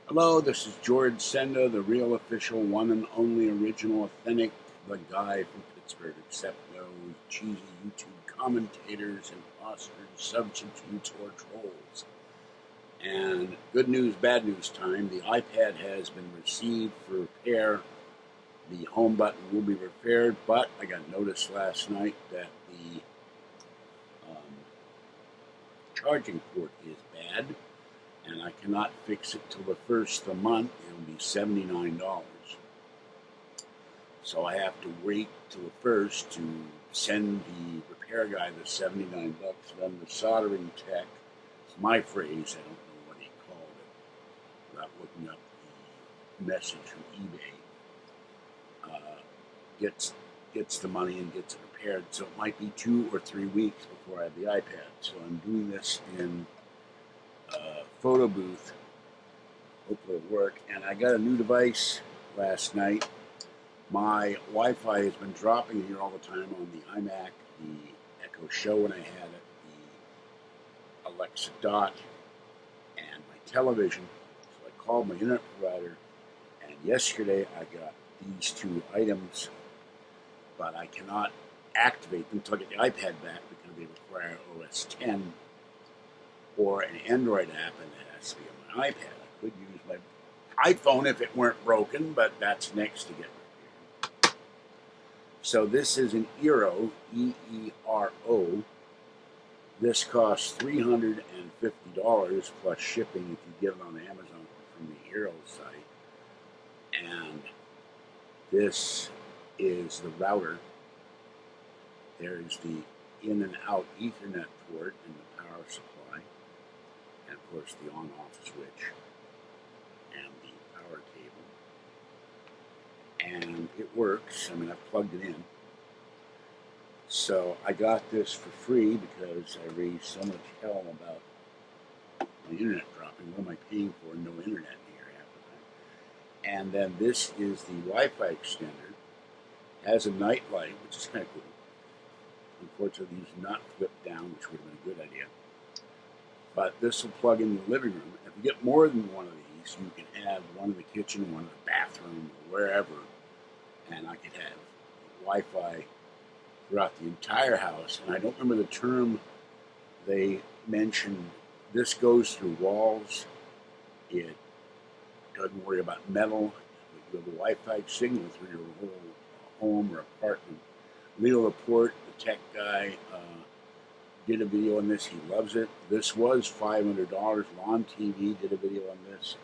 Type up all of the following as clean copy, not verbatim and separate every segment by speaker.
Speaker 1: Hello, this is George Senda, the real official, one and only original, authentic, the guy from Pittsburgh, except no cheesy YouTube commentators, imposters, substitutes, or trolls. And good news, bad news time. The iPad has been received for repair. The home button will be repaired, but I got notice last night that the charging port is bad, and I cannot fix it till the first of the month. It'll be $79. So I have to wait till the first to send the repair guy the $79. Then the soldering tech, it's my phrase, I don't know what he called it, without looking up the message from eBay, gets the money and gets it repaired. So it might be 2 or 3 weeks before I have the iPad. So I'm doing this in photo booth. Hopefully it'll work. And I got a new device last night. My Wi-Fi has been dropping here all the time on the iMac, the Echo Show when I had it, the Alexa Dot, and my television. So I called my internet provider, and yesterday I got these two items, but I cannot activate them until I get the iPad back because they require OS 10 or an Android app, and it has to be on my iPad. I could use my iPhone if it weren't broken, but that's next to get. So this is an Eero, E-E-R-O. This costs $350 plus shipping if you get it on Amazon from the Eero site. And this is the router. There's the in and out Ethernet port and the power supply. And of course the on-off switch and the power cable. And it works. I mean, I've plugged it in. So I got this for free because I raised so much hell about my internet dropping. What am I paying for? No internet here half the time. And then this is the Wi-Fi extender. Has a night light, which is kind of cool. Unfortunately, these not flipped down, which would have been a good idea. But this will plug in the living room. If you get more than one of these, you can have one in the kitchen, one in the bathroom, or wherever. And I could have Wi-Fi throughout the entire house. And I don't remember the term they mentioned. This goes through walls. It doesn't worry about metal. You have a Wi-Fi signal through your whole home or apartment. Leo Laporte, the tech guy, did a video on this. He loves it. This was $500. Lawn TV did a video on this.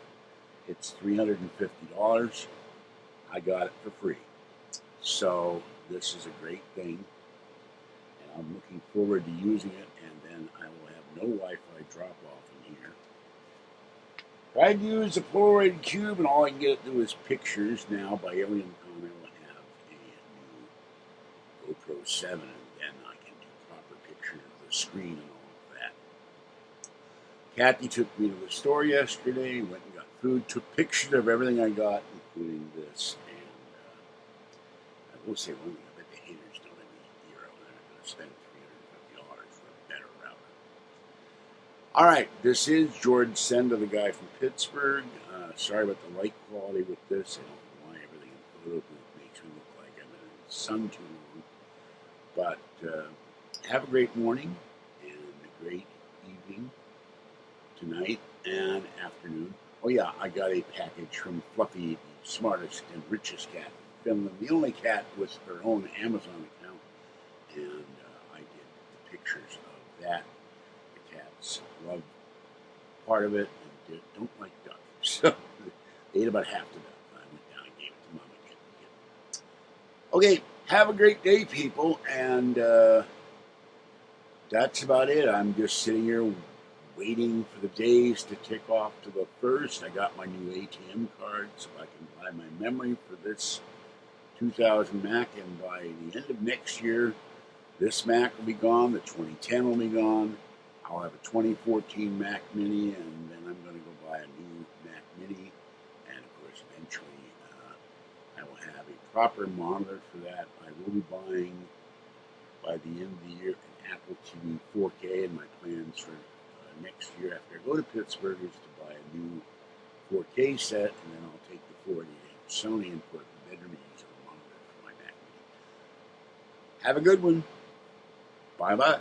Speaker 1: It's $350. I got it for free. So this is a great thing. And I'm looking forward to using it. And then I will have no Wi-Fi drop off in here. Tried to use the Polaroid Cube, and all I can get it to do is pictures now by Alien Con. I will have a new GoPro 7, and then I can do proper pictures of the screen and all of that. Kathy took me to the store yesterday, went and got food, took pictures of everything I got, including this. And I will say one thing, I bet the haters don't have any Eero. They're not going to spend $350 for a better router. All right, this is George Senda, the guy from Pittsburgh. Sorry about the light quality with this. I don't know why everything in the photo booth makes me look like I'm in the sun too long. But have a great morning and a great evening tonight and afternoon. Oh yeah, I got a package from Fluffy, the smartest and richest cat in Finland, the only cat with her own Amazon account. And I did the pictures of that. Cats love part of it and don't like duck. So they ate about half the duck. I went down and gave it to Mama again. Okay, have a great day, people. And that's about it. I'm just sitting here waiting for the days to tick off to the first. I got my new ATM card so I can buy my memory for this 2000 Mac. And by the end of next year, this Mac will be gone. The 2010 will be gone. I'll have a 2014 Mac Mini, and then I'm going to go buy a new Mac Mini. And of course, eventually, I will have a proper monitor for that. I will be buying, by the end of the year, an Apple TV 4K, and my plans for next year after I go to Pittsburgh is to buy a new 4K set, and then I'll take the 488 Sony and put the bedroom user monitor for my Mac. Have a good one. Bye bye.